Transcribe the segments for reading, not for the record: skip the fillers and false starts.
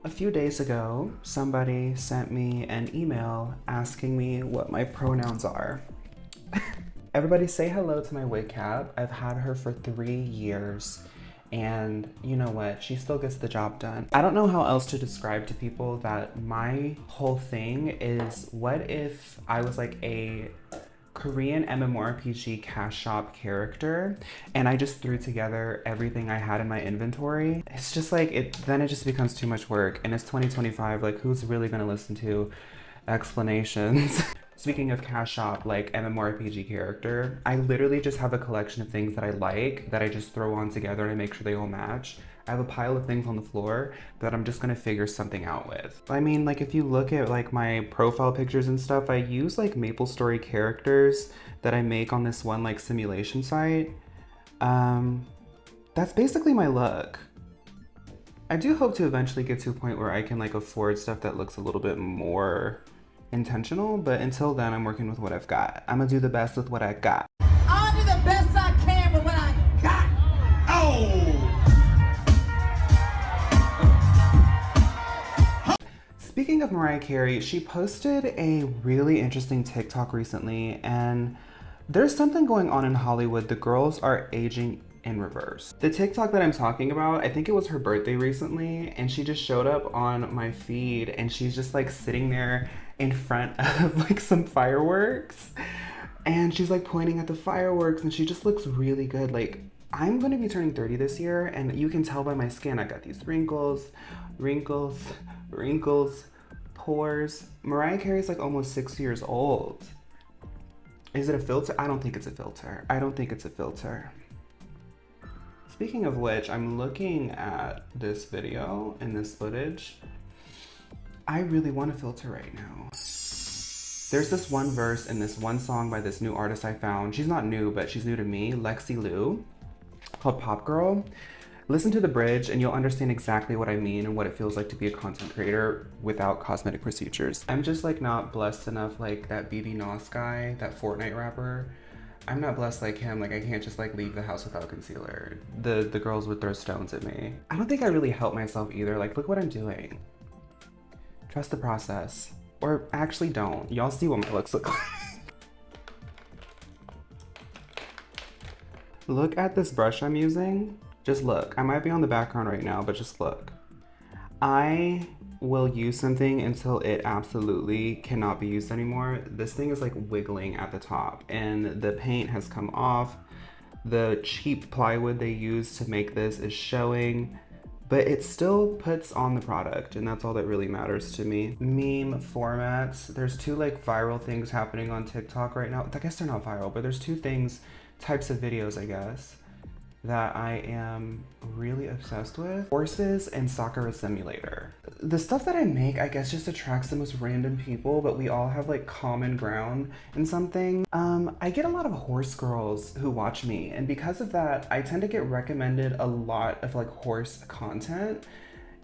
A few days ago, somebody sent me an email asking me what my pronouns are. Everybody say hello to my wig cap. I've had her for 3 years and you know what? She still gets the job done. I don't know how else to describe to people that my whole thing is, what if I was like a Korean MMORPG cash shop character and I just threw together everything I had in my inventory? It's just like, then it just becomes too much work, and it's 2025, like who's really gonna listen to explanations? Speaking of cash shop, like MMORPG character, I literally just have a collection of things that I like that I just throw on together and I make sure they all match. I have a pile of things on the floor that I'm just gonna figure something out with. I mean, like if you look at like my profile pictures and stuff, I use like MapleStory characters that I make on this one like simulation site. That's basically my look. I do hope to eventually get to a point where I can like afford stuff that looks a little bit more intentional, but until then I'm working with what I've got. I'm gonna do the best with what I got. I'll do the best I can with what I got. Speaking of Mariah Carey, she posted a really interesting TikTok recently, and there's something going on in Hollywood. The girls are aging in reverse. The TikTok that I'm talking about, I think it was her birthday recently, and she just showed up on my feed and she's just like sitting there in front of like some fireworks, and she's like pointing at the fireworks and she just looks really good. Like, I'm gonna be turning 30 this year, and you can tell by my skin, I got these wrinkles, pores. Mariah Carey's like almost 6 years old. Is it a filter? I don't think it's a filter. I don't think it's a filter. Speaking of which, I'm looking at this video and this footage. I really want a filter right now. There's this one verse in this one song by this new artist I found. She's not new, but she's new to me, Lexi Liu, called Pop Girl. Listen to the bridge and you'll understand exactly what I mean and what it feels like to be a content creator without cosmetic procedures. I'm just like not blessed enough like that BB Nos guy, that Fortnite rapper. I'm not blessed like him. Like I can't just like leave the house without concealer. The girls would throw stones at me. I don't think I really help myself either. Like, look what I'm doing. Trust the process. Or actually don't. Y'all see what my looks look like. Look at this brush I'm using. Just look. I might be on the background right now, but just look. I will use something until it absolutely cannot be used anymore. This thing is like wiggling at the top and the paint has come off. The cheap plywood they use to make this is showing, but it still puts on the product, and that's all that really matters to me. Meme formats. There's two like viral things happening on TikTok right now. I guess they're not viral, but there's two things, types of videos, I guess, that I am really obsessed with. Horses and Soccer Simulator. The stuff that I make, I guess, just attracts the most random people, but we all have like common ground in something. I get a lot of horse girls who watch me, and because of that, I tend to get recommended a lot of like horse content.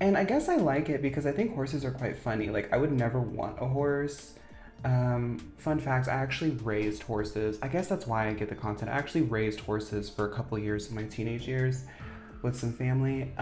And I guess I like it because I think horses are quite funny. Like, I would never want a horse. Fun facts, I actually raised horses. I guess that's why I get the content. I actually raised horses for a couple years in my teenage years with some family,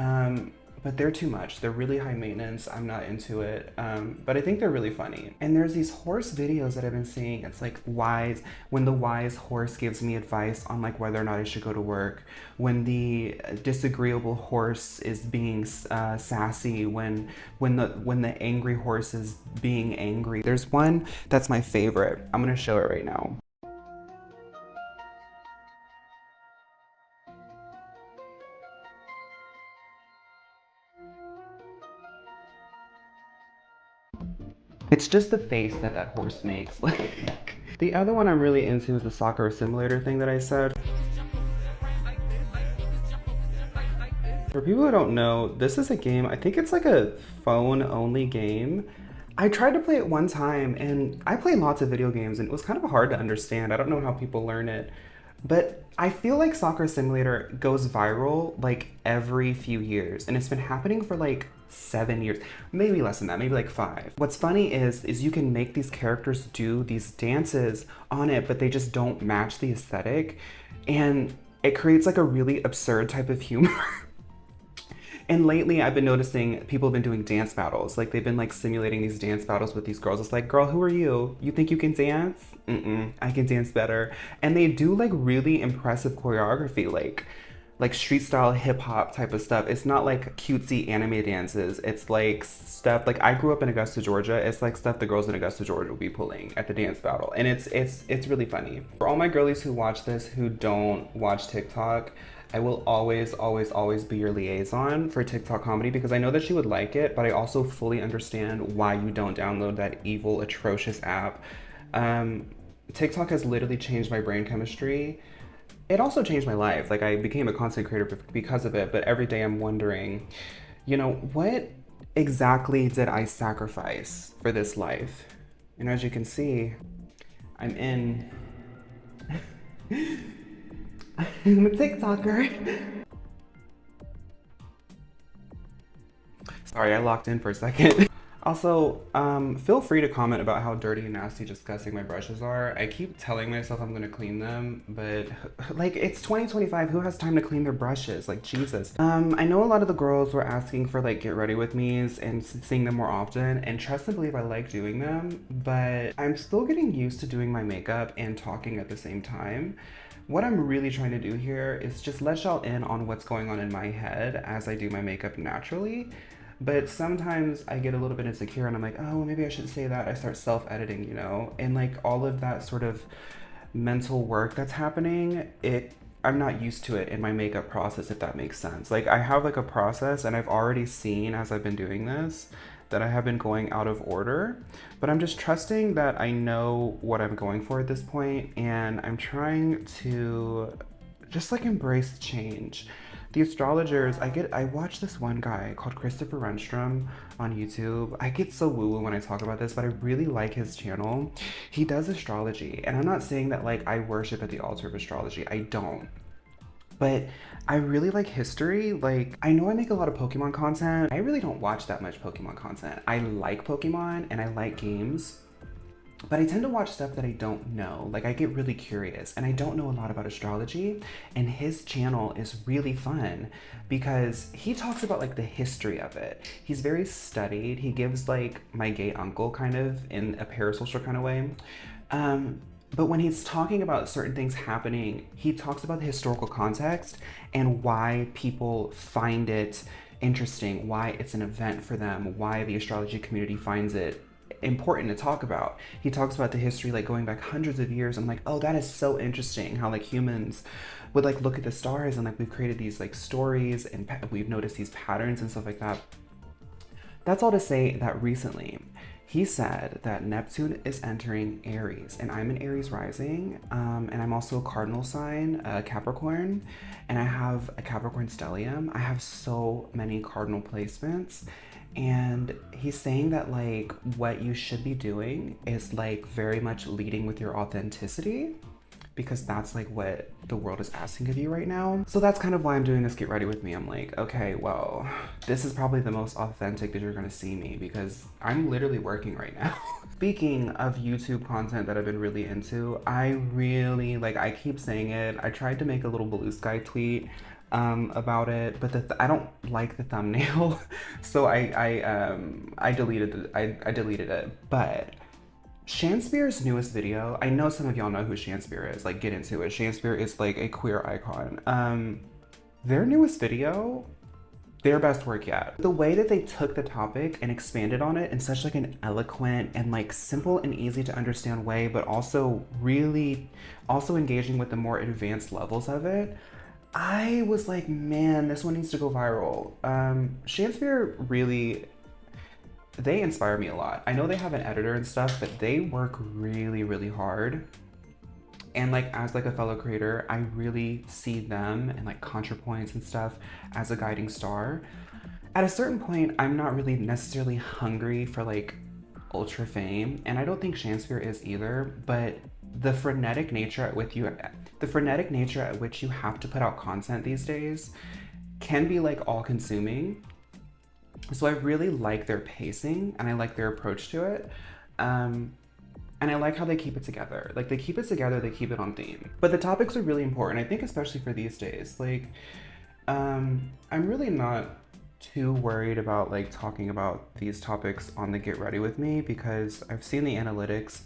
but they're too much. They're really high maintenance. I'm not into it, but I think they're really funny. And there's these horse videos that I've been seeing. It's like when the wise horse gives me advice on like whether or not I should go to work, when the disagreeable horse is being sassy, when the angry horse is being angry. There's one that's my favorite. I'm gonna show it right now. It's just the face that that horse makes. Like, the other one I'm really into is the Soccer Simulator thing that I said. For people who don't know, this is a game, I think it's like a phone-only game. I tried to play it one time, and I play lots of video games, and it was kind of hard to understand. I don't know how people learn it. But I feel like Soccer Simulator goes viral like every few years, and it's been happening for like 7 years, maybe less than that, maybe like 5. What's funny is you can make these characters do these dances on it, but they just don't match the aesthetic, and it creates like a really absurd type of humor. And lately I've been noticing people have been doing dance battles. Like they've been like simulating these dance battles with these girls. It's like, girl, who are you? You think you can dance? Mm-mm, I can dance better. And they do like really impressive choreography, like street style hip hop type of stuff. It's not like cutesy anime dances. It's like stuff like I grew up in Augusta, Georgia. It's like stuff the girls in Augusta, Georgia will be pulling at the dance battle. And it's really funny. For all my girlies who watch this who don't watch TikTok, I will always, always, always be your liaison for TikTok comedy because I know that you would like it, but I also fully understand why you don't download that evil, atrocious app. TikTok has literally changed my brain chemistry. It also changed my life. Like I became a content creator because of it, but every day I'm wondering, what exactly did I sacrifice for this life? And as you can see, I'm in. I'm a TikToker. Sorry, I locked in for a second. Also, feel free to comment about how dirty and nasty, disgusting my brushes are. I keep telling myself I'm gonna clean them, but like it's 2025. Who has time to clean their brushes? Like Jesus. I know a lot of the girls were asking for like get ready with me's and seeing them more often, and trust and believe I like doing them, but I'm still getting used to doing my makeup and talking at the same time. What I'm really trying to do here is just let y'all in on what's going on in my head as I do my makeup naturally. But sometimes I get a little bit insecure and I'm like, oh, maybe I shouldn't say that. I start self-editing, And like all of that sort of mental work that's happening, I'm not used to it in my makeup process, if that makes sense. Like I have like a process and I've already seen as I've been doing this that I have been going out of order, but I'm just trusting that I know what I'm going for at this point, and I'm trying to just like embrace change. The astrologers, I watch this one guy called Christopher Renstrom on YouTube. I get so woo-woo when I talk about this, but I really like his channel. He does astrology, and I'm not saying that like I worship at the altar of astrology. I don't. But I really like history. Like, I know I make a lot of Pokemon content. I really don't watch that much Pokemon content. I like Pokemon and I like games, but I tend to watch stuff that I don't know. Like I get really curious and I don't know a lot about astrology, and his channel is really fun because he talks about like the history of it. He's very studied. He gives like my gay uncle kind of in a parasocial kind of way. But when he's talking about certain things happening, he talks about the historical context and why people find it interesting, why it's an event for them, why the astrology community finds it important to talk about. He talks about the history like going back hundreds of years. I'm like, oh, that is so interesting how like humans would like look at the stars and like we've created these like stories and we've noticed these patterns and stuff like that. That's all to say that recently he said that Neptune is entering Aries, and I'm an Aries rising, and I'm also a cardinal sign, Capricorn, and I have a Capricorn stellium. I have so many cardinal placements, and he's saying that like what you should be doing is like very much leading with your authenticity, because that's like what the world is asking of you right now. So that's kind of why I'm doing this Get Ready With Me. I'm like, okay, well, this is probably the most authentic that you're gonna see me because I'm literally working right now. Speaking of YouTube content that I've been really into, I really, like I keep saying it, I tried to make a little blue sky tweet about it, but I don't like the thumbnail. So I deleted it, I deleted it, but Shanspeare's newest video, I know some of y'all know who Shanspeare is, like get into it. Shanspeare is like a queer icon. Their newest video, their best work yet. The way that they took the topic and expanded on it in such like an eloquent and like simple and easy to understand way, but also really also engaging with the more advanced levels of it, I was like, man, this one needs to go viral. Shanspeare really, they inspire me a lot. I know they have an editor and stuff, but they work really, really hard. And like as like a fellow creator, I really see them and like ContraPoints and stuff as a guiding star. At a certain point, I'm not really necessarily hungry for like ultra fame, and I don't think Shanspeare is either, but the frenetic nature at which you have to put out content these days can be like all consuming. So I really like their pacing and I like their approach to it. And I like how they keep it together. Like they keep it together, they keep it on theme. But the topics are really important, I think, especially for these days. Like, I'm really not too worried about like talking about these topics on the Get Ready With Me because I've seen the analytics.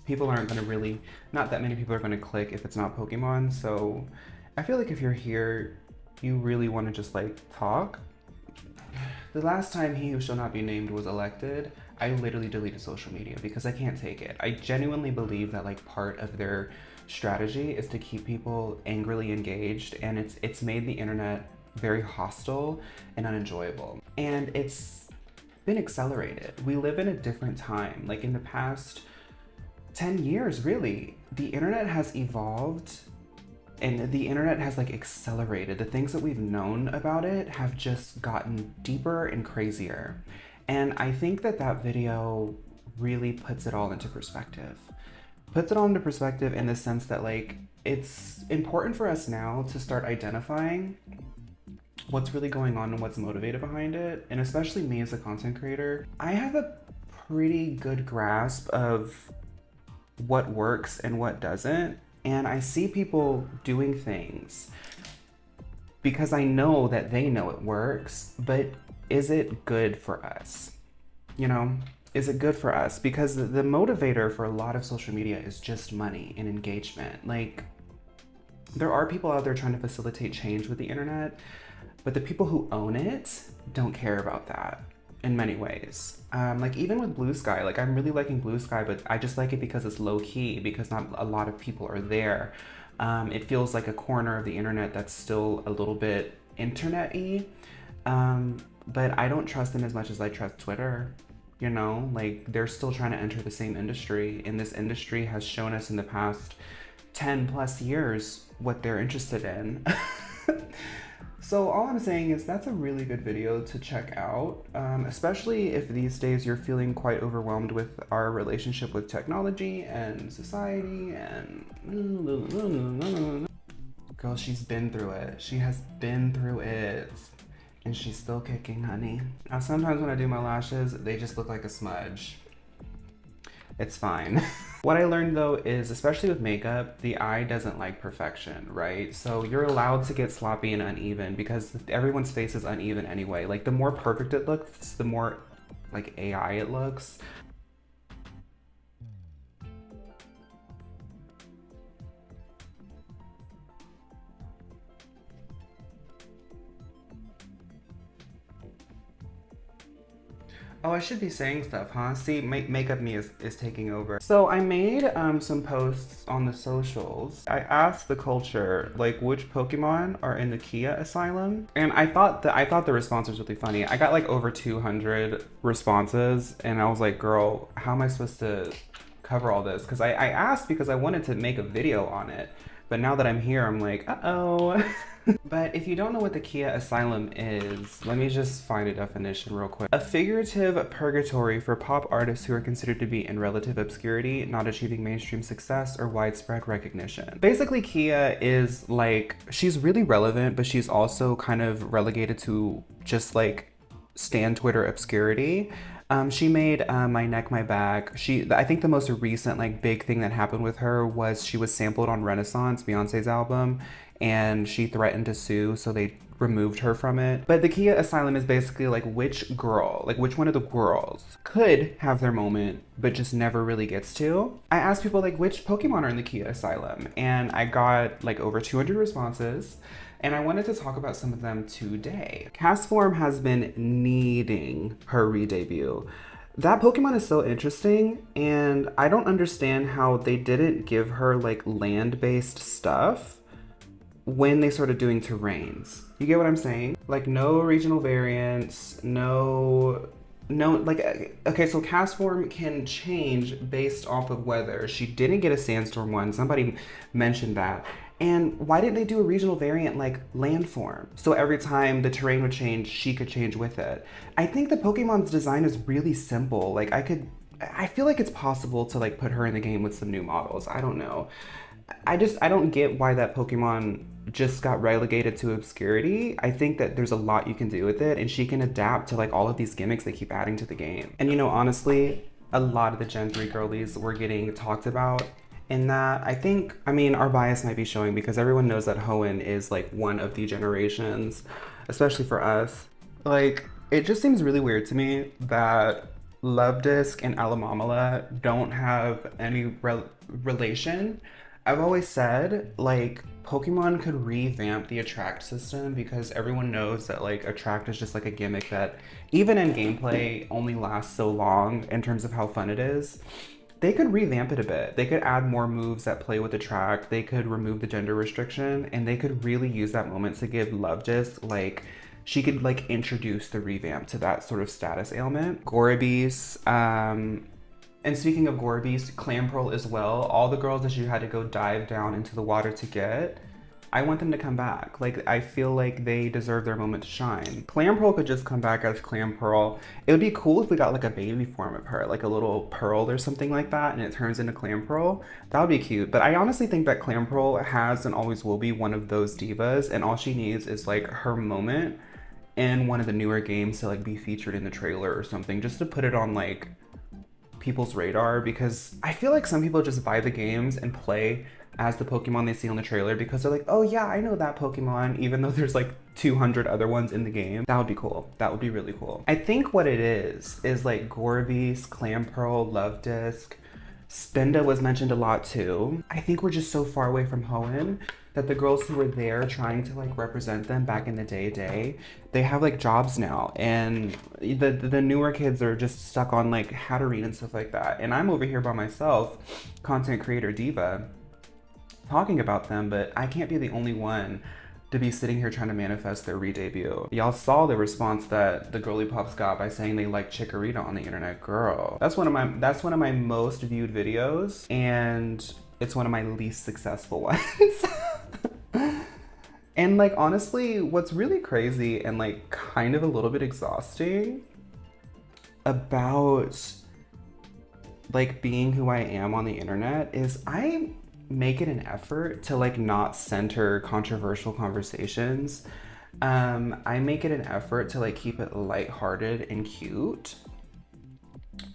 People aren't gonna really, not that many people are gonna click if it's not Pokemon. So I feel like if you're here, you really wanna just like talk. The last time He Who Shall Not Be Named was elected, I literally deleted social media because I can't take it. I genuinely believe that like part of their strategy is to keep people angrily engaged, and it's made the internet very hostile and unenjoyable. And it's been accelerated. We live in a different time. Like in the past 10 years, really, the internet has evolved and the internet has like accelerated. The things that we've known about it have just gotten deeper and crazier. And I think that that video really puts it all into perspective. Puts it all into perspective in the sense that like it's important for us now to start identifying what's really going on and what's motivated behind it. And especially me as a content creator, I have a pretty good grasp of what works and what doesn't. And I see people doing things because I know that they know it works, but is it good for us? You know, is it good for us? Because the motivator for a lot of social media is just money and engagement. Like, there are people out there trying to facilitate change with the internet, but the people who own it don't care about that in many ways. Like even with Blue Sky, like I'm really liking Blue Sky, but I just like it because it's low key, because not a lot of people are there. It feels like a corner of the internet that's still a little bit internet-y. But I don't trust them as much as I trust Twitter. You know, like they're still trying to enter the same industry, and this industry has shown us in the past 10 plus years what they're interested in. So all I'm saying is that's a really good video to check out, especially if these days you're feeling quite overwhelmed with our relationship with technology and society and... Girl, she's been through it. She has been through it. And she's still kicking, honey. Now sometimes when I do my lashes, they just look like a smudge. It's fine. What I learned though is, especially with makeup, the eye doesn't like perfection, right? So you're allowed to get sloppy and uneven because everyone's face is uneven anyway. Like the more perfect it looks, the more like AI it looks. Oh, I should be saying stuff, huh? See, makeup me is taking over. So I made some posts on the socials. I asked the culture, like, which Pokemon are in the Khia Asylum? And I thought the response was really funny. I got like over 200 responses, and I was like, girl, how am I supposed to cover all this? Because I asked because I wanted to make a video on it. But now that I'm here, I'm like, uh-oh. But if you don't know what the Khia Asylum is, let me just find a definition real quick. A figurative purgatory for pop artists who are considered to be in relative obscurity, not achieving mainstream success or widespread recognition. Basically, Khia is like, she's really relevant, but she's also kind of relegated to just like stan Twitter obscurity. She made My Neck, My Back. I think the most recent like big thing that happened with her was she was sampled on Renaissance, Beyonce's album, and she threatened to sue, so they removed her from it. But the Khia Asylum is basically like which girl, like which one of the girls could have their moment, but just never really gets to. I asked people like which Pokemon are in the Khia Asylum, and I got like over 200 responses. And I wanted to talk about some of them today. Castform has been needing her re-debut. That Pokemon is so interesting, and I don't understand how they didn't give her like land-based stuff when they started doing terrains. You get what I'm saying? Like no regional variants, no, like, okay, so Castform can change based off of weather. She didn't get a sandstorm one, somebody mentioned that. And why didn't they do a regional variant like Landform? So every time the terrain would change, she could change with it. I think the Pokemon's design is really simple. Like I feel like it's possible to like put her in the game with some new models. I don't know. I don't get why that Pokemon just got relegated to obscurity. I think that there's a lot you can do with it, and she can adapt to like all of these gimmicks they keep adding to the game. And you know, honestly, a lot of the Gen 3 girlies were getting talked about in that. I mean, our bias might be showing because everyone knows that Hoenn is like one of the generations, especially for us. Like, it just seems really weird to me that Love Disc and Alamamala don't have any relation. I've always said, like, Pokemon could revamp the attract system because everyone knows that, like, attract is just like a gimmick that, even in gameplay, only lasts so long in terms of how fun it is. They could revamp it a bit. They could add more moves that play with attract. They could remove the gender restriction, and they could really use that moment to give Love Disc, like, she could like introduce the revamp to that sort of status ailment. Gorabees, and speaking of Gorabees, Clamperl as well. All the girls that you had to go dive down into the water to get, I want them to come back. Like, I feel like they deserve their moment to shine. Clamperl could just come back as Clamperl. It would be cool if we got like a baby form of her, like a little pearl or something like that, and it turns into Clamperl. That would be cute. But I honestly think that Clamperl has and always will be one of those divas, and all she needs is like her moment in one of the newer games to like be featured in the trailer or something, just to put it on like people's radar, because I feel like some people just buy the games and play as the Pokemon they see on the trailer because they're like, oh yeah, I know that Pokemon, even though there's like 200 other ones in the game. That would be cool. That would be really cool. I think what it is like Gorabees, Clamperl, Love Disc, Spinda was mentioned a lot too. I think we're just so far away from Hoenn that the girls who were there trying to like represent them back in the day, they have like jobs now, and the newer kids are just stuck on like Hatterene and stuff like that. And I'm over here by myself, content creator diva, talking about them, but I can't be the only one to be sitting here trying to manifest their re-debut. Y'all saw the response that the girly pops got by saying they like Chikorita on the internet. Girl, that's one of my most viewed videos, and it's one of my least successful ones. And like, honestly, what's really crazy and like kind of a little bit exhausting about like being who I am on the internet is I make it an effort to like not center controversial conversations. I make it an effort to like keep it lighthearted and cute.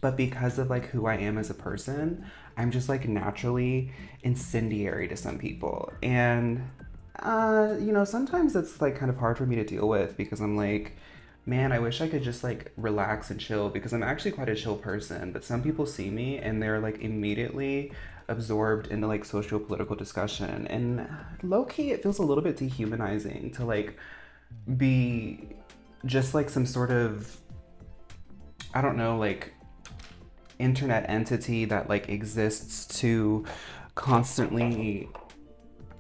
But because of like who I am as a person, I'm just like naturally incendiary to some people. And you know, sometimes it's like kind of hard for me to deal with because I'm like, man, I wish I could just like relax and chill because I'm actually quite a chill person. But some people see me and they're like immediately absorbed into like socio-political discussion. And low-key, it feels a little bit dehumanizing to like be just like some sort of, I don't know, like internet entity that like exists to constantly,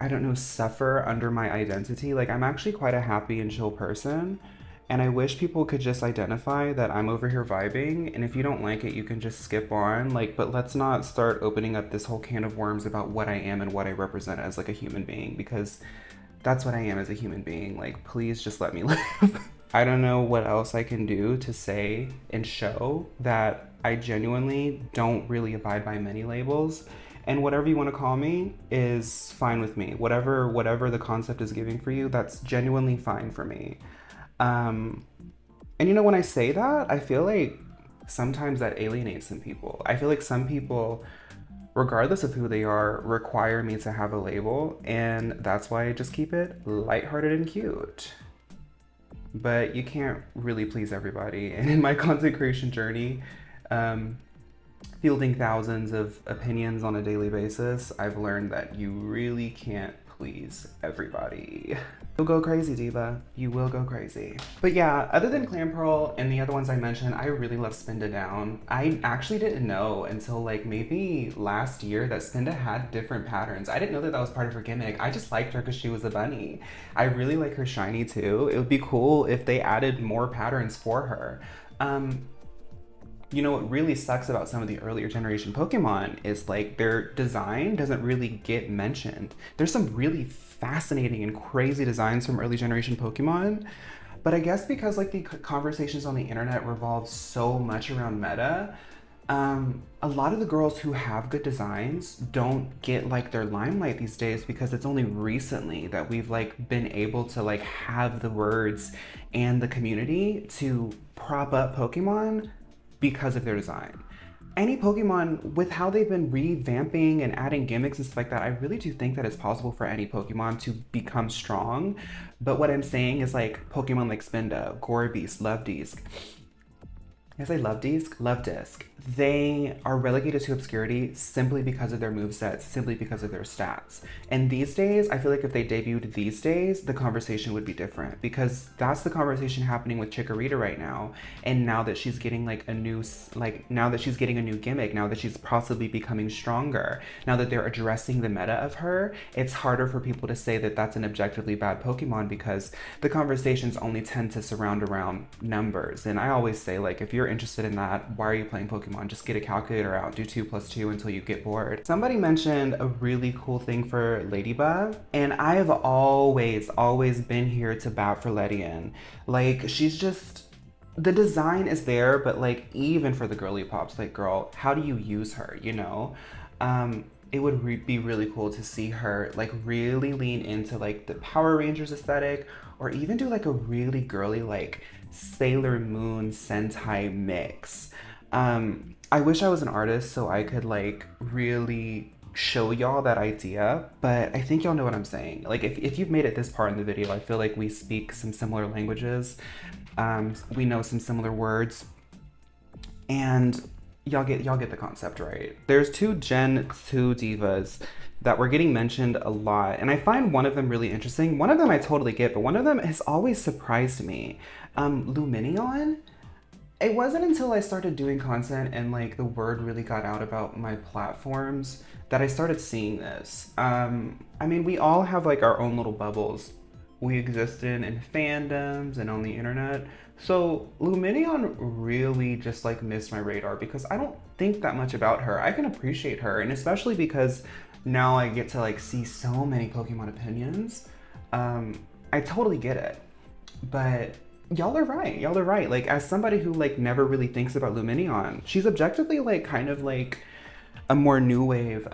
I don't know, suffer under my identity. Like, I'm actually quite a happy and chill person. And I wish people could just identify that I'm over here vibing. And if you don't like it, you can just skip on. Like, but let's not start opening up this whole can of worms about what I am and what I represent as like a human being, because that's what I am as a human being. Like, please just let me live. I don't know what else I can do to say and show that I genuinely don't really abide by many labels. And whatever you want to call me is fine with me. Whatever the concept is giving for you, that's genuinely fine for me. And you know, when I say that, I feel like sometimes that alienates some people. I feel like some people, regardless of who they are, require me to have a label, and that's why I just keep it lighthearted and cute. But you can't really please everybody. And in my content creation journey, fielding thousands of opinions on a daily basis, I've learned that you really can't please everybody. You'll go crazy, diva. You will go crazy. But yeah, other than Clamperl and the other ones I mentioned, I really love Spinda Down. I actually didn't know until like maybe last year that Spinda had different patterns. I didn't know that that was part of her gimmick. I just liked her because she was a bunny. I really like her shiny too. It would be cool if they added more patterns for her. You know, what really sucks about some of the earlier generation Pokemon is like their design doesn't really get mentioned. There's some really fascinating and crazy designs from early generation Pokemon, but I guess because like the conversations on the internet revolve so much around meta, a lot of the girls who have good designs don't get like their limelight these days because it's only recently that we've like been able to like have the words and the community to prop up Pokemon because of their design. any Pokemon, with how they've been revamping and adding gimmicks and stuff like that, I really do think that it's possible for any Pokemon to become strong. But what I'm saying is like Pokemon like Spinda, Gorebeast, Luvdisc. I say Luvdisc? Luvdisc. They are relegated to obscurity simply because of their movesets, simply because of their stats. And these days, I feel like if they debuted these days, the conversation would be different because that's the conversation happening with Chikorita right now. And now that she's getting like a new, now that she's getting a new gimmick, now that she's possibly becoming stronger, now that they're addressing the meta of her, it's harder for people to say that that's an objectively bad Pokemon because the conversations only tend to surround around numbers. And I always say, like, if you're interested in that, why are you playing Pokemon? Just get a calculator out, do 2 + 2 until you get bored. Somebody mentioned a really cool thing for Ladybug, and I have always been here to bat for Ledian. Like, she's just, the design is there, but like, even for the girly pops, like, girl, how do you use her, you know? It would be really cool to see her like really lean into like the Power Rangers aesthetic, or even do like a really girly like Sailor Moon Sentai mix. I wish I was an artist so I could like really show y'all that idea, but I think y'all know what I'm saying. Like if you've made it this far in the video, I feel like we speak some similar languages. We know some similar words, and y'all get the concept, right? There's 2 Gen 2 divas that were getting mentioned a lot, and I find one of them really interesting. One of them I totally get, but one of them has always surprised me. Luminion? It wasn't until I started doing content and like the word really got out about my platforms that I started seeing this. I mean, we all have like our own little bubbles we exist in fandoms and on the internet. So Luminion really just like missed my radar because I don't think that much about her. I can appreciate her, and especially because now I get to like see so many Pokemon opinions. I totally get it, but y'all are right. Y'all are right. Like, as somebody who like never really thinks about Luminion, she's objectively like kind of like a more new wave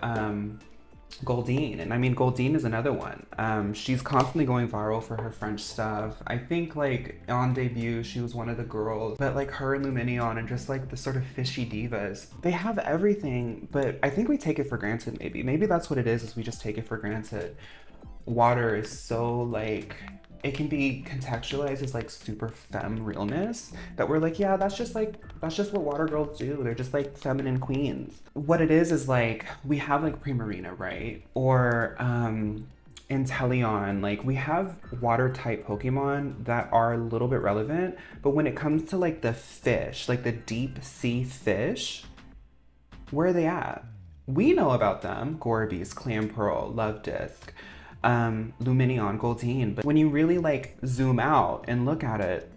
Goldeen. And I mean, Goldeen is another one. She's constantly going viral for her French stuff. I think like on debut, she was one of the girls, but like her and Luminion and just like the sort of fishy divas, they have everything, but I think we take it for granted maybe. Maybe that's what it is we just take it for granted. Water is so like, it can be contextualized as like super femme realness that we're like, yeah, that's just what water girls do. They're just like feminine queens. What it is like, we have like Primarina, right? Or Inteleon, like we have water type Pokemon that are a little bit relevant, but when it comes to like the fish, like the deep sea fish, where are they at? We know about them, Gorebeast, Clamperl, Luvdisc, Luminion, Goldeen, but when you really like zoom out and look at it,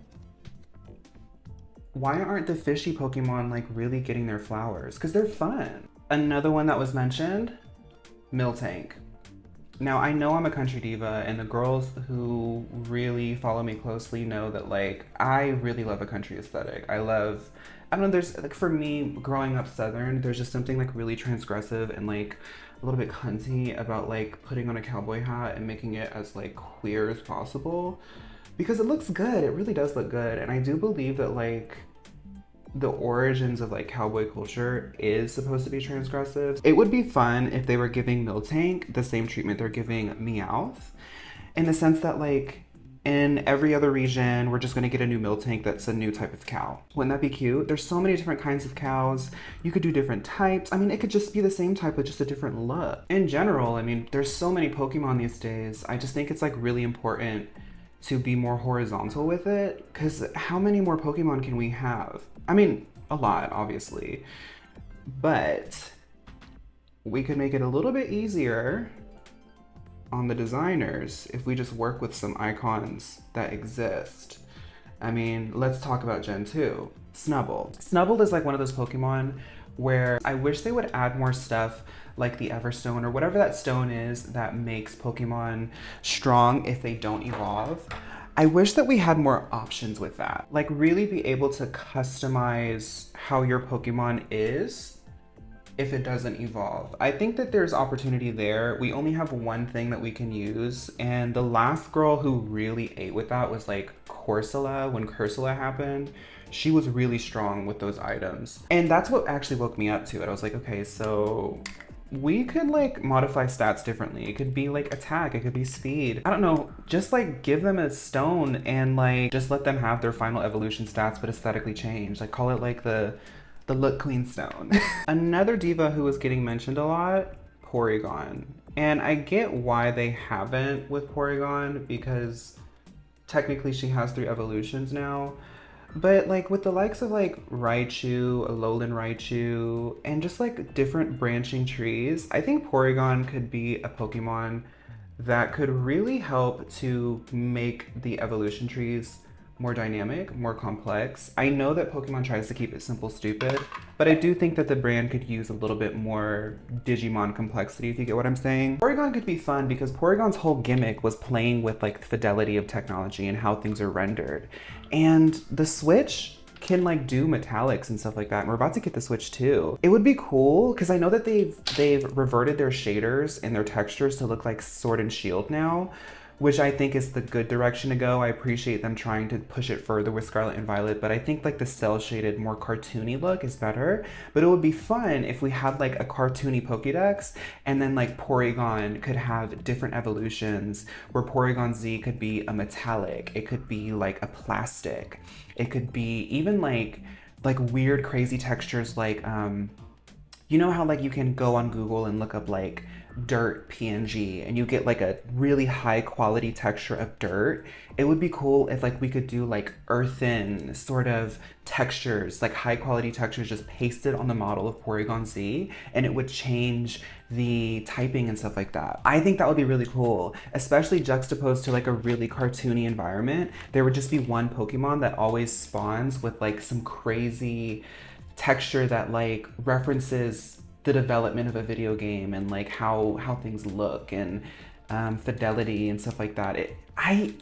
why aren't the fishy Pokemon like really getting their flowers? Because they're fun. Another one that was mentioned, Miltank. Now I know I'm a country diva, and the girls who really follow me closely know that like I really love a country aesthetic. I don't know, there's like, for me growing up Southern, there's just something like really transgressive and like a little bit cunty about like putting on a cowboy hat and making it as like queer as possible, because it looks good. It really does look good. And I do believe that like the origins of like cowboy culture is supposed to be transgressive. It would be fun if they were giving Miltank the same treatment they're giving Meowth, in the sense that like in every other region, we're just gonna get a new Miltank that's a new type of cow. Wouldn't that be cute? There's so many different kinds of cows. You could do different types. I mean, it could just be the same type with just a different look. In general, I mean, there's so many Pokemon these days. I just think it's like really important to be more horizontal with it, because how many more Pokemon can we have? I mean, a lot, obviously, but we could make it a little bit easier on the designers if we just work with some icons that exist. I mean, let's talk about Gen 2. Snubbull. Snubbull is like one of those Pokemon where I wish they would add more stuff like the Everstone or whatever that stone is that makes Pokemon strong if they don't evolve. I wish that we had more options with that. Like really be able to customize how your Pokemon is if it doesn't evolve. I think that there's opportunity there. We only have one thing that we can use, and the last girl who really ate with that was like Corsola when Cursula happened. she was really strong with those items. And that's what actually woke me up to it. I was like, okay, so we could like modify stats differently. It could be like attack, it could be speed. I don't know, just like give them a stone and like just let them have their final evolution stats but aesthetically change. Like call it like the Look Queen stone. Another diva who was getting mentioned a lot, Porygon. And I get why they haven't with Porygon because technically she has 3 evolutions now. But like with the likes of like Raichu, Alolan Raichu, and just like different branching trees, I think Porygon could be a Pokemon that could really help to make the evolution trees more dynamic, more complex. I know that Pokemon tries to keep it simple, stupid, but I do think that the brand could use a little bit more Digimon complexity, if you get what I'm saying. Porygon could be fun because Porygon's whole gimmick was playing with like the fidelity of technology and how things are rendered. And the Switch can like do metallics and stuff like that. And we're about to get the Switch too. It would be cool because I know that they've reverted their shaders and their textures to look like Sword and Shield now, which I think is the good direction to go. I appreciate them trying to push it further with Scarlet and Violet, but I think like the cel-shaded, more cartoony look is better. But it would be fun if we had like a cartoony Pokédex and then like Porygon could have different evolutions where Porygon Z could be a metallic, it could be like a plastic, it could be even like weird crazy textures like, you know how like you can go on Google and look up like dirt PNG and you get like a really high quality texture of dirt. It would be cool if like we could do like earthen sort of textures, like high quality textures just pasted on the model of Porygon Z, and it would change the typing and stuff like that. I think that would be really cool, especially juxtaposed to like a really cartoony environment. There would just be one Pokemon that always spawns with like some crazy texture that like references the development of a video game and like how things look and fidelity and stuff like that. I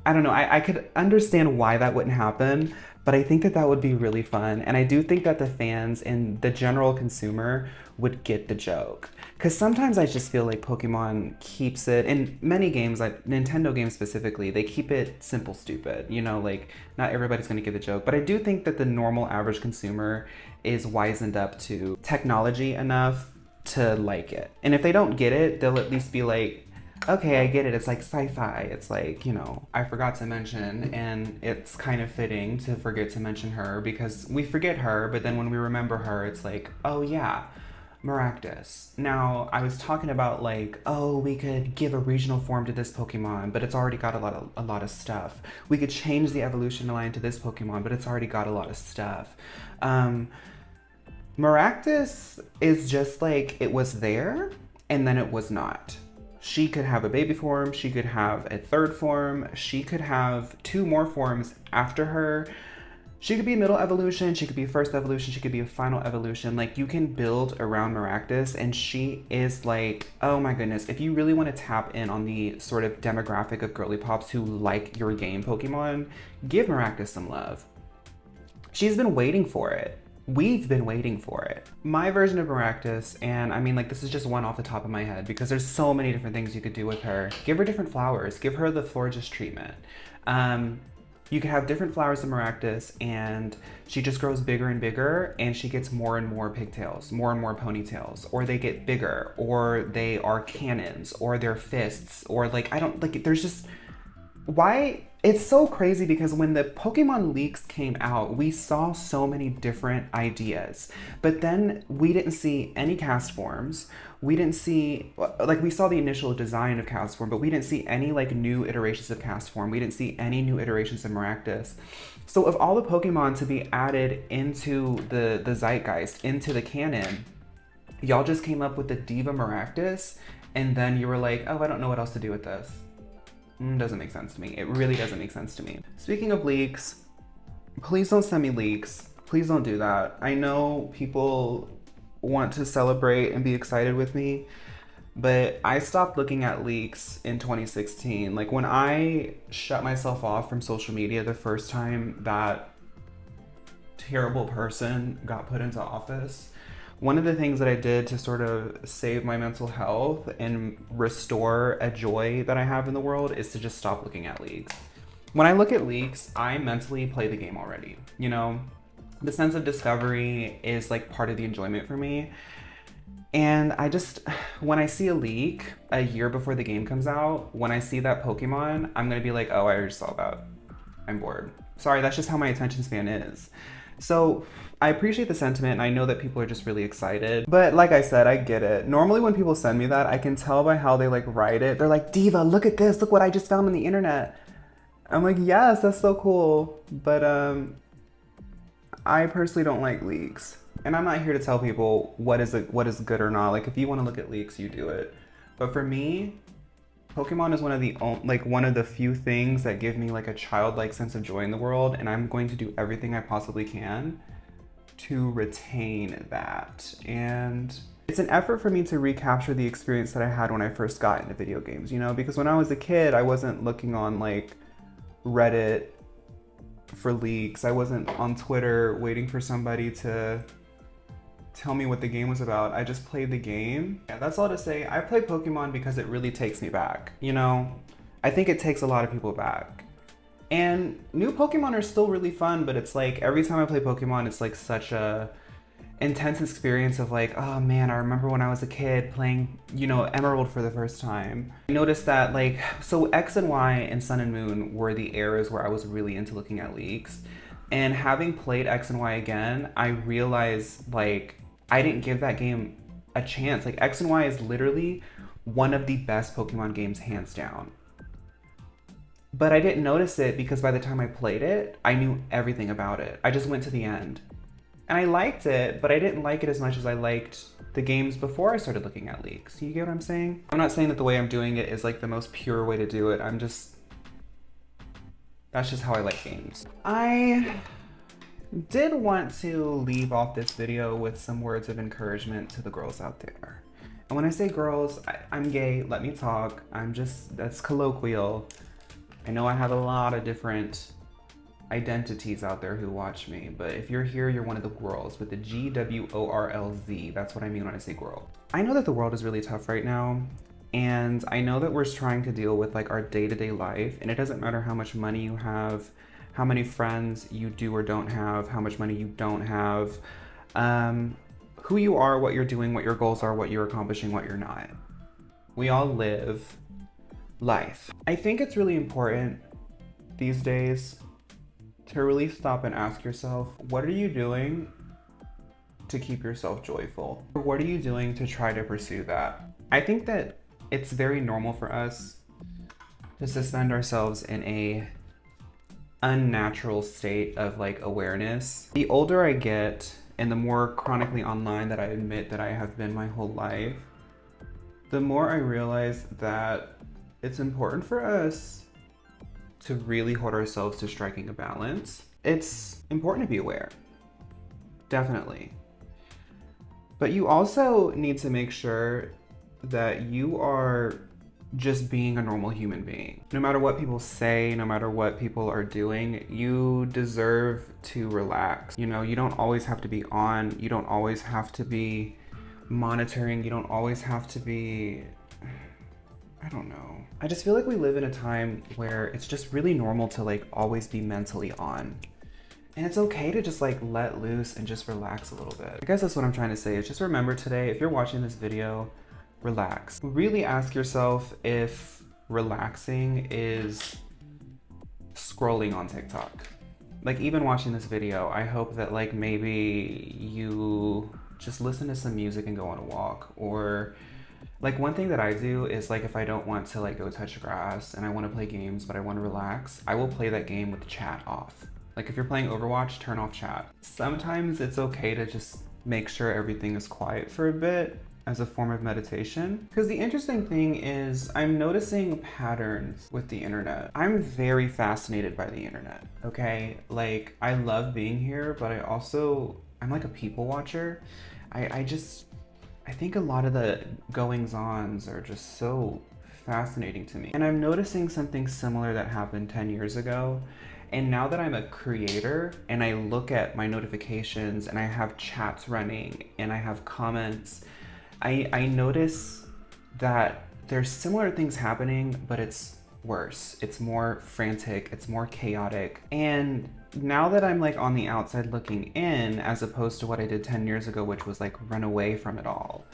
don't know, I could understand why that wouldn't happen, but I think that that would be really fun. And I do think that the fans and the general consumer would get the joke. Because sometimes I just feel like Pokemon keeps it, in many games, like Nintendo games specifically, they keep it simple, stupid. You know, like not everybody's gonna get the joke. But I do think that the normal average consumer is wizened up to technology enough to like it. And if they don't get it, they'll at least be like, okay, I get it. It's like sci-fi. It's like, you know, I forgot to mention, and it's kind of fitting to forget to mention her because we forget her, but then when we remember her, it's like, oh yeah, Maractus. Now, I was talking about like, oh, we could give a regional form to this Pokemon, but it's already got a lot of stuff. We could change the evolution line to this Pokemon, but it's already got a lot of stuff. Maractus is just like, it was there, and then it was not. She could have a baby form, she could have a third form, she could have 2 more forms after her. She could be middle evolution, she could be first evolution, she could be a final evolution. Like, you can build around Maractus, and she is like, oh my goodness, if you really want to tap in on the sort of demographic of girly pops who like your game Pokemon, give Maractus some love. She's been waiting for it. We've been waiting for it. My version of Maractus, and I mean like this is just one off the top of my head because there's so many different things you could do with her. Give her different flowers, give her the Florges treatment. You could have different flowers in Maractus and she just grows bigger and bigger and she gets more and more pigtails, more and more ponytails, or they get bigger, or they are cannons, or they're fists, or like, I don't, like there's just, why? It's so crazy because when the Pokemon leaks came out, we saw so many different ideas, but then we didn't see any cast forms. We didn't see, like we saw the initial design of cast form, but we didn't see any like new iterations of cast form. We didn't see any new iterations of Maractus. So of all the Pokemon to be added into the zeitgeist, into the canon, y'all just came up with the Diva Maractus, and then you were like, oh, I don't know what else to do with this. Doesn't make sense to me. It really doesn't make sense to me. Speaking of leaks, please don't send me leaks. Please don't do that. I know people want to celebrate and be excited with me, but I stopped looking at leaks in 2016. Like when I shut myself off from social media the first time that terrible person got put into office, one of the things that I did to sort of save my mental health and restore a joy that I have in the world is to just stop looking at leaks. When I look at leaks, I mentally play the game already. You know, the sense of discovery is like part of the enjoyment for me. And I just, when I see a leak a year before the game comes out, when I see that Pokemon, I'm gonna be like, oh, I already saw that. I'm bored. Sorry, that's just how my attention span is. So I appreciate the sentiment and I know that people are just really excited. But like I said, I get it. Normally when people send me that, I can tell by how they like write it. They're like, Diva, look at this. Look what I just found on the internet. I'm like, yes, that's so cool. But I personally don't like leaks. And I'm not here to tell people what is good or not. Like if you want to look at leaks, you do it. But for me, Pokemon is one of the few things that give me like a childlike sense of joy in the world, and I'm going to do everything I possibly can to retain that. And it's an effort for me to recapture the experience that I had when I first got into video games, you know, because when I was a kid, I wasn't looking on like Reddit for leaks. I wasn't on Twitter waiting for somebody to tell me what the game was about. I just played the game. Yeah, that's all to say. I play Pokemon because it really takes me back, you know? I think it takes a lot of people back. And new Pokemon are still really fun, but it's like every time I play Pokemon, it's like such a intense experience of like, oh man, I remember when I was a kid playing, you know, Emerald for the first time. I noticed that like, so X and Y and Sun and Moon were the eras where I was really into looking at leaks. And having played X and Y again, I realized like, I didn't give that game a chance. Like X and Y is literally one of the best Pokemon games hands down. But I didn't notice it because by the time I played it, I knew everything about it. I just went to the end. And I liked it, but I didn't like it as much as I liked the games before I started looking at leaks. You get what I'm saying? I'm not saying that the way I'm doing it is like the most pure way to do it. That's just how I like games. I did want to leave off this video with some words of encouragement to the girls out there. And when I say girls, I'm gay, let me talk. That's colloquial. I know I have a lot of different identities out there who watch me, but if you're here, you're one of the girls with the GWORLZ. That's what I mean when I say girl. I know that the world is really tough right now, and I know that we're trying to deal with like our day-to-day life, and it doesn't matter how much money you have, how many friends you do or don't have, how much money you don't have, who you are, what you're doing, what your goals are, what you're accomplishing, what you're not. We all live life. I think it's really important these days to really stop and ask yourself, what are you doing to keep yourself joyful? Or what are you doing to try to pursue that? I think that it's very normal for us to suspend ourselves in a unnatural state of like awareness. The older I get and the more chronically online that I admit that I have been my whole life, the more I realize that it's important for us to really hold ourselves to striking a balance. It's important to be aware, definitely. But you also need to make sure that you are just being a normal human being. No matter what people say, no matter what people are doing, you deserve to relax. You know, you don't always have to be on, you don't always have to be monitoring, you don't always have to be, I don't know. I just feel like we live in a time where it's just really normal to like always be mentally on. And it's okay to just like let loose and just relax a little bit. I guess that's what I'm trying to say is just remember today, if you're watching this video, relax. Really ask yourself if relaxing is scrolling on TikTok. Like even watching this video, I hope that like maybe you just listen to some music and go on a walk. Or like one thing that I do is like if I don't want to like go touch grass and I want to play games but I want to relax, I will play that game with the chat off. Like if you're playing Overwatch, turn off chat. Sometimes it's okay to just make sure everything is quiet for a bit as a form of meditation. Because the interesting thing is I'm noticing patterns with the internet. I'm very fascinated by the internet, okay? Like I love being here, but I'm like a people watcher. I think a lot of the goings-ons are just so fascinating to me. And I'm noticing something similar that happened 10 years ago. And now that I'm a creator and I look at my notifications and I have chats running and I have comments, I notice that there's similar things happening, but it's worse. It's more frantic, it's more chaotic. And now that I'm like on the outside looking in, as opposed to what I did 10 years ago, which was like run away from it all,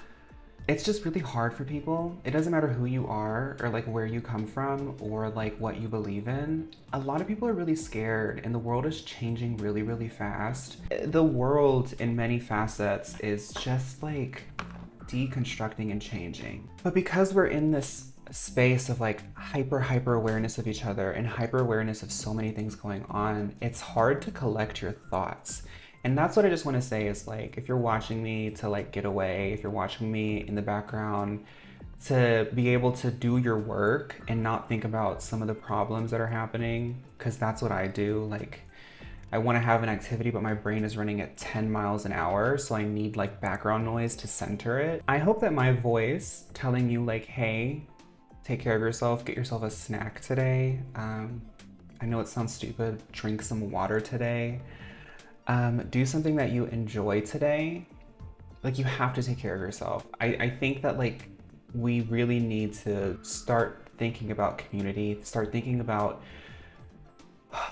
it's just really hard for people. It doesn't matter who you are or like where you come from or like what you believe in. A lot of people are really scared and the world is changing really, really fast. The world in many facets is just like deconstructing and changing. But because we're in this space of like hyper awareness of each other and hyper awareness of so many things going on, it's hard to collect your thoughts. And that's what I just want to say is like, if you're watching me to like get away, if you're watching me in the background to be able to do your work and not think about some of the problems that are happening, because that's what I do. Like, I want to have an activity, but my brain is running at 10 miles an hour, so I need like background noise to center it. I hope that my voice telling you like, hey, take care of yourself, get yourself a snack today. I know it sounds stupid, drink some water today. Do something that you enjoy today. Like, you have to take care of yourself. I think that like we really need to start thinking about community, start thinking about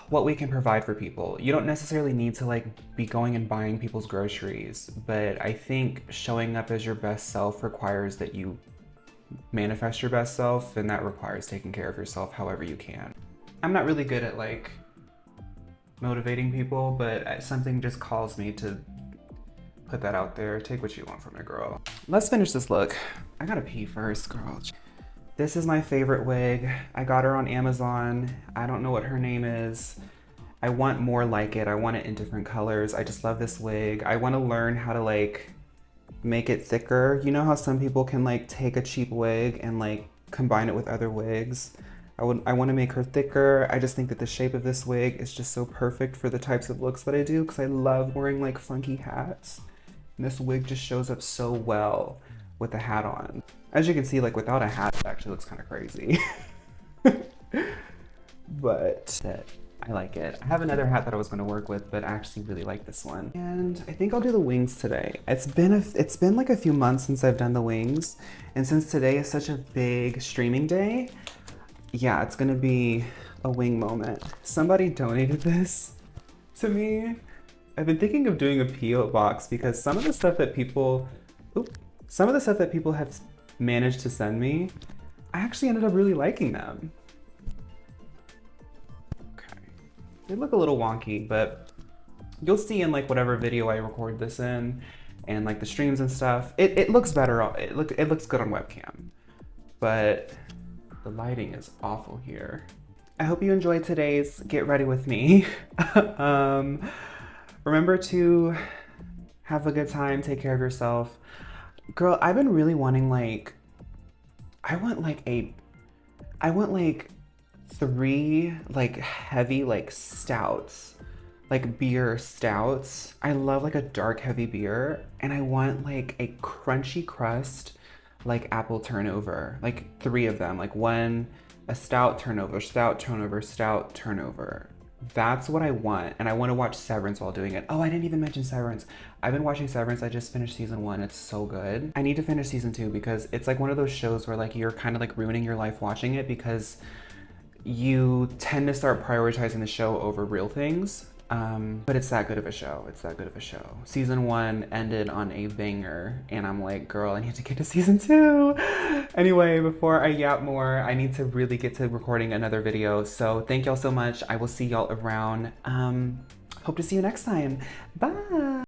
what we can provide for people. You don't necessarily need to like be going and buying people's groceries, but I think showing up as your best self requires that you manifest your best self, and that requires taking care of yourself however you can. I'm not really good at like motivating people, but something just calls me to put that out there. Take what you want from it, girl. Let's finish this look. I gotta pee first, girl. This is my favorite wig. I got her on Amazon. I don't know what her name is. I want more like it. I want it in different colors. I just love this wig. I want to learn how to like make it thicker. You know how some people can like take a cheap wig and like combine it with other wigs? I want to make her thicker. I just think that the shape of this wig is just so perfect for the types of looks that I do, because I love wearing like funky hats. And this wig just shows up so well with a hat on. As you can see, like without a hat, it actually looks kind of crazy. But I like it. I have another hat that I was going to work with, but I actually really like this one. And I think I'll do the wings today. It's been like a few months since I've done the wings. And since today is such a big streaming day, yeah, it's gonna be a wing moment. Somebody donated this to me. I've been thinking of doing a PO box because some of the stuff that people have managed to send me, I actually ended up really liking them. Okay. They look a little wonky, but you'll see in like whatever video I record this in and like the streams and stuff, it looks better. It looks good on webcam, but the lighting is awful here. I hope you enjoyed today's Get Ready With Me. Remember to have a good time, take care of yourself. Girl, I've been really wanting like, I want like 3 like heavy like stouts, like beer stouts. I love like a dark heavy beer, and I want like a crunchy crust like apple turnover, like 3 of them, like a stout turnover, stout turnover, stout turnover. That's what I want, and I want to watch Severance while doing it. Oh, I didn't even mention Severance. I've been watching Severance. I just finished season 1. It's so good. I need to finish season 2 because it's like one of those shows where like you're kind of like ruining your life watching it because you tend to start prioritizing the show over real things. But it's that good of a show. It's that good of a show. Season 1 ended on a banger, and I'm like, girl, I need to get to season 2. Anyway, before I yap more, I need to really get to recording another video. So thank y'all so much. I will see y'all around. Hope to see you next time. Bye.